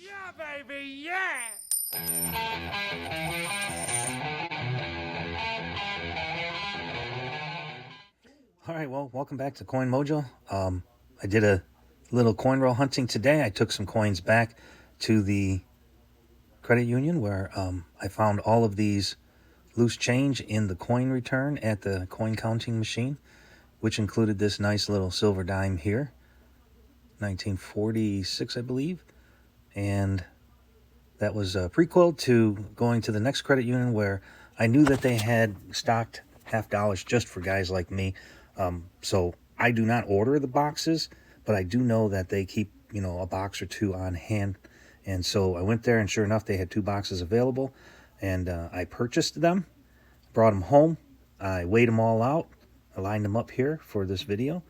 Yeah, baby, yeah! All right, well, welcome back to Coin Mojo. I did a little coin roll hunting today. I took some coins back to the credit union where I found all of these loose change in the coin return at the coin counting machine, which included this nice little silver dime here, 1946, I believe. And that was a prequel to going to the next credit union where I knew that they had stocked $50 just for guys like me. So I do not order the boxes, but I do know that they keep, a box or two on hand. And so I went there, and sure enough, they had 2 boxes available. And I purchased them, brought them home. I weighed them all out. I lined them up here for this video.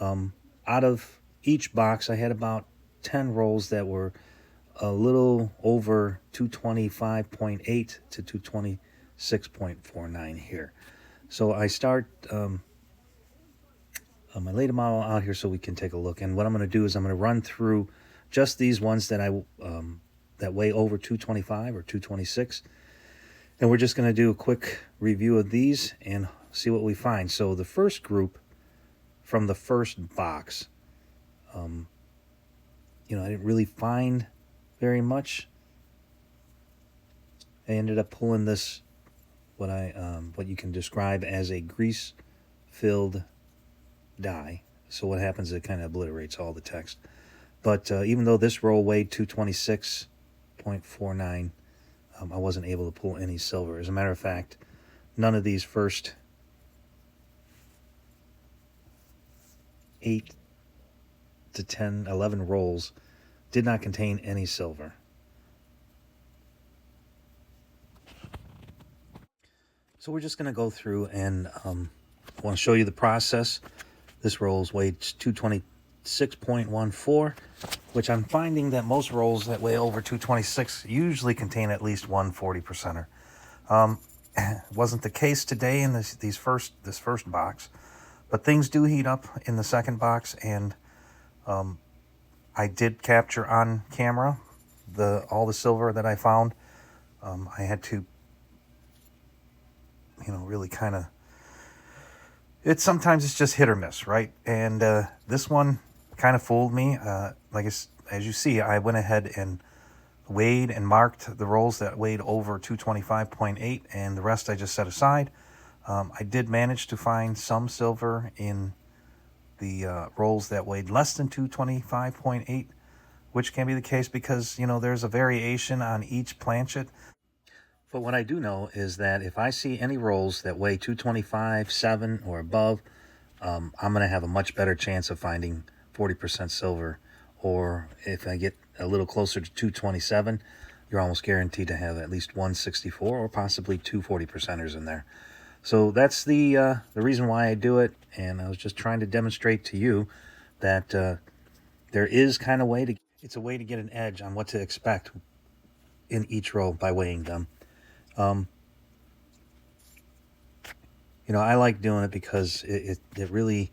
Out of each box, I had about 10 rolls that were a little over 225.8 to 226.49 here. So I start, I laid them all out here so we can take a look. And what I'm going to do is I'm going to run through just these ones that that weigh over 225 or 226. And we're just going to do a quick review of these and see what we find. So the first group from the first box, I didn't really find very much. I ended up pulling this, what you can describe as a grease-filled die. So what happens is it kind of obliterates all the text. But even though this roll weighed 226.49, I wasn't able to pull any silver. As a matter of fact, none of these first 8 to 10, 11 rolls did not contain any silver. So we're just going to go through and I want to show you the process. This rolls weighed 226.14, which I'm finding that most rolls that weigh over 226 usually contain at least one 40%er. Wasn't the case today in this first box, but things do heat up in the second box, and I did capture on camera all the silver that I found. I had to, really kind of. Sometimes it's just hit or miss, right? And this one kind of fooled me. As you see, I went ahead and weighed and marked the rolls that weighed over 225.8, and the rest I just set aside. I did manage to find some silver in the rolls that weighed less than 225.8, which can be the case because, there's a variation on each planchet. But what I do know is that if I see any rolls that weigh 225.7 or above, I'm going to have a much better chance of finding 40% silver. Or if I get a little closer to 227, you're almost guaranteed to have at least 164 or possibly 2 40%ers in there. So that's the reason why I do it. And I was just trying to demonstrate to you that there is kind of it's a way to get an edge on what to expect in each roll by weighing them. I like doing it because it really,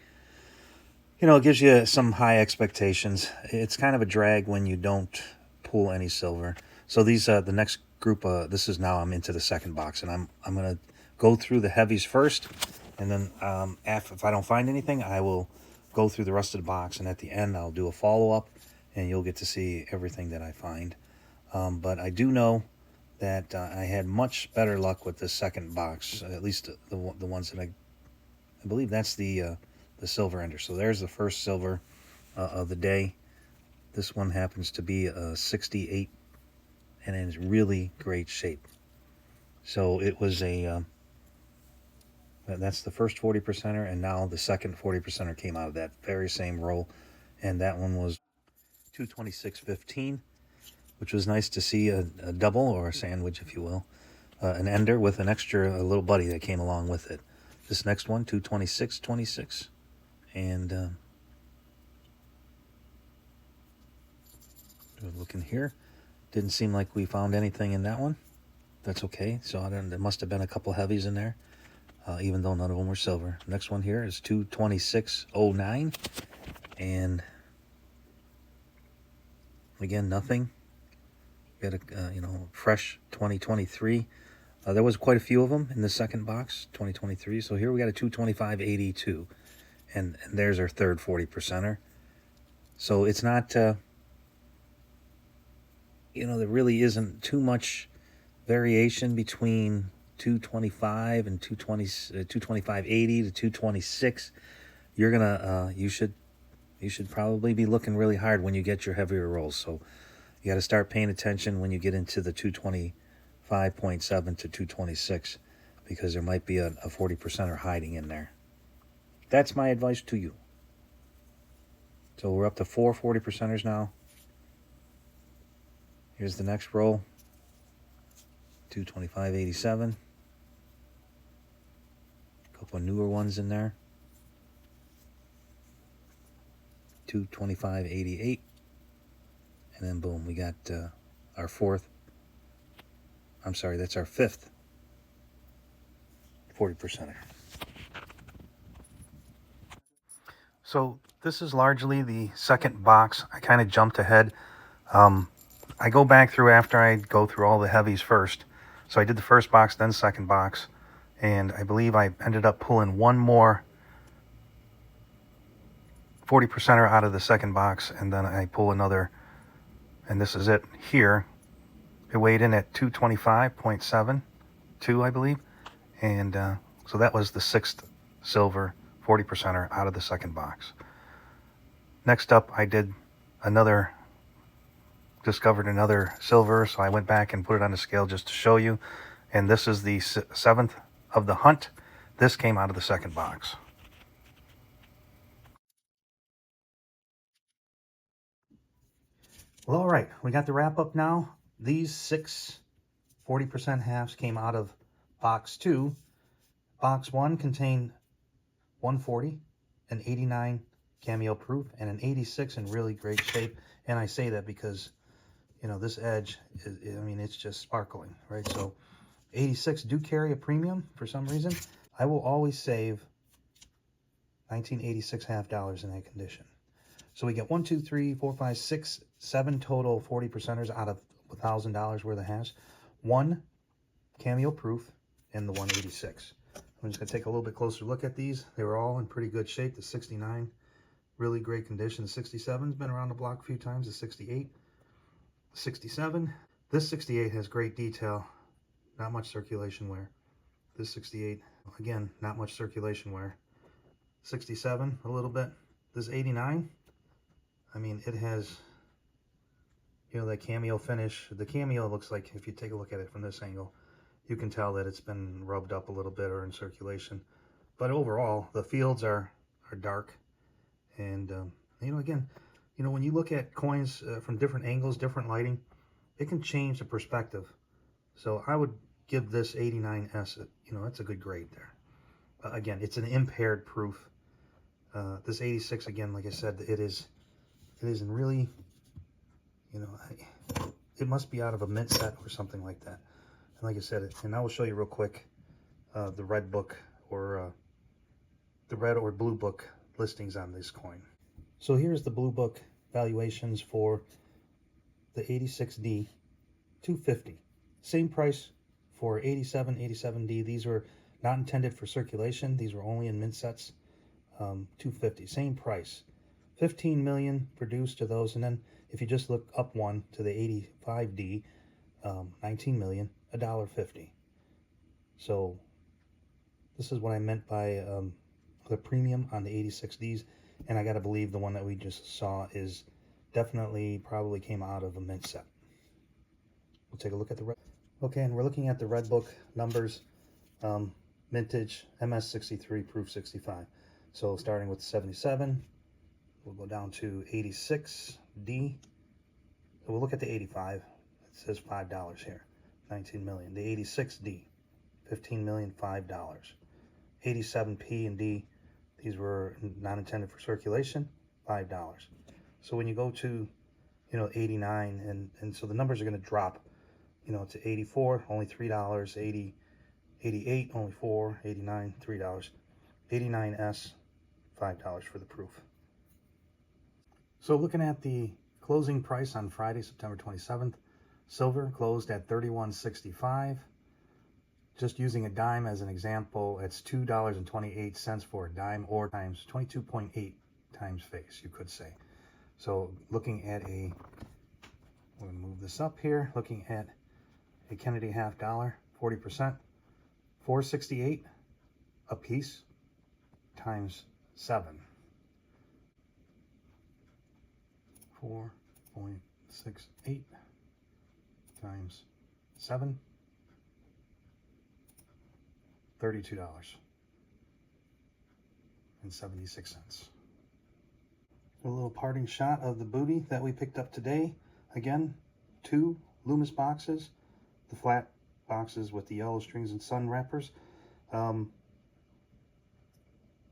it gives you some high expectations. It's kind of a drag when you don't pull any silver. So these, the next group, I'm into the second box, and I'm going to go through the heavies first, and then if I don't find anything, I will go through the rest of the box, and at the end, I'll do a follow-up, and you'll get to see everything that I find. But I do know that I had much better luck with the second box, at least the ones that I believe that's the silver ender. So there's the first silver of the day. This one happens to be a 68 and in really great shape. So it was that's the first 40%er, and now the second 40%er came out of that very same roll, and that one was 226.15. Which was nice to see a double or a sandwich, if you will, an ender with an extra little buddy that came along with it. This next one, 226.26, and looking here, didn't seem like we found anything in that one. That's okay. So there must have been a couple heavies in there, even though none of them were silver. Next one here is 226.09, and again, nothing. Got a fresh 2023. There was quite a few of them in the second box, 2023. So here we got a 225.82, and there's our third 40%er. So it's not, there really isn't too much variation between 225 and 225.80 to 226. You're gonna, you should probably be looking really hard when you get your heavier rolls. So you got to start paying attention when you get into the 225.7 to 226, because there might be a 40%er hiding in there. That's my advice to you. So we're up to 4 40%ers now. Here's the next roll. 225.87. A couple of newer ones in there. 225.88. And then boom, we got our fourth. I'm sorry, that's our fifth 40%er. So this is largely the second box. I kind of jumped ahead. I go back through after I go through all the heavies first. So I did the first box, then second box. And I believe I ended up pulling one more 40%er out of the second box. And then I pull another, and this is it here. It weighed in at 225.72, I believe. And so that was the sixth silver 40%er out of the second box. Next up, I discovered another silver, so I went back and put it on the scale just to show you. And this is the seventh of the hunt. This came out of the second box. Well, all right, we got the wrap up now. These 6 40% halves came out of box 2. Box 1 contained 140, an 89 cameo proof, and an 86 in really great shape. And I say that because, this edge, it's just sparkling, right? So 86 do carry a premium for some reason. I will always save 1986 half dollars in that condition. So we get 1, 2, 3, 4, 5, 6, 7 total 40%ers out of $1,000 worth of halves. 1 cameo proof and the 186. I'm just going to take a little bit closer look at these. They were all in pretty good shape. The 69, really great condition. The 67's been around the block a few times. The 68, the 67. This 68 has great detail, not much circulation wear. This 68, again, not much circulation wear. 67, a little bit. This 89, it has, that cameo finish. The cameo looks like, if you take a look at it from this angle, you can tell that it's been rubbed up a little bit or in circulation. But overall, the fields are dark. And, again, when you look at coins from different angles, different lighting, it can change the perspective. So I would give this 89S, that's a good grade there. Again, it's an impaired proof. This 86, again, like I said, it is in really, it must be out of a mint set or something like that. And like I said, and I will show you real quick the red book or the red or blue book listings on this coin. So here's the blue book valuations for the 86D 250. Same price for 87, 87D. These were not intended for circulation. These were only in mint sets. 250, same price. 15 million produced to those. And then if you just look up one to the 85D, 19 million, $1.50. So this is what I meant by the premium on the 86Ds. And I got to believe the one that we just saw is definitely probably came out of a mint set. We'll take a look at the red. Okay, and we're looking at the red book numbers. Mintage MS63, proof 65. So starting with 77, we'll go down to 86D. So we'll look at the 85. It says $5 here, 19 million. The 86D, 15 million, $5. 87P and D, these were not intended for circulation, $5. So when you go to, 89, and so the numbers are going to drop, to 84, only $3, 80, 88, only $4, 89, $3, 89S, $5 for the proof. So looking at the closing price on Friday, September 27th, Silver closed at $31.65. Just using a dime as an example, it's $2.28 for a dime, or times 22.8 times face, you could say. So looking at a, we'll move this up here, looking at a Kennedy half dollar, 40%, $4.68 a piece times 7. 4.68 times 7. $32.76. A little parting shot of the booty that we picked up today. Again, 2 Loomis boxes, the flat boxes with the yellow strings and sun wrappers. 7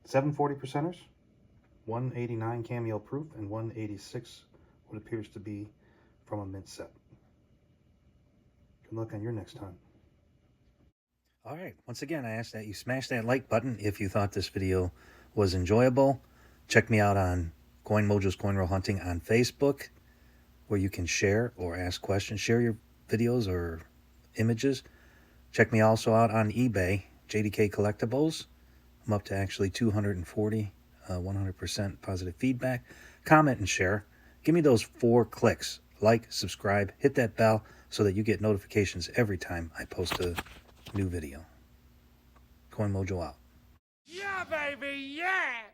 40%ers, 189 cameo proof, and 186 what appears to be from a mint set. Good luck on your next hunt. All right, once again, I ask that you smash that like button if you thought this video was enjoyable. Check me out on Coin Mojo's Coin Roll Hunting on Facebook, where you can share or ask questions. Share your videos or images. Check me also out on eBay, JDK Collectibles. I'm up to actually 240, 100% positive feedback. Comment and share. Give me those 4 clicks. Like, subscribe, hit that bell so that you get notifications every time I post a new video. Coin Mojo out. Yeah, baby, yeah!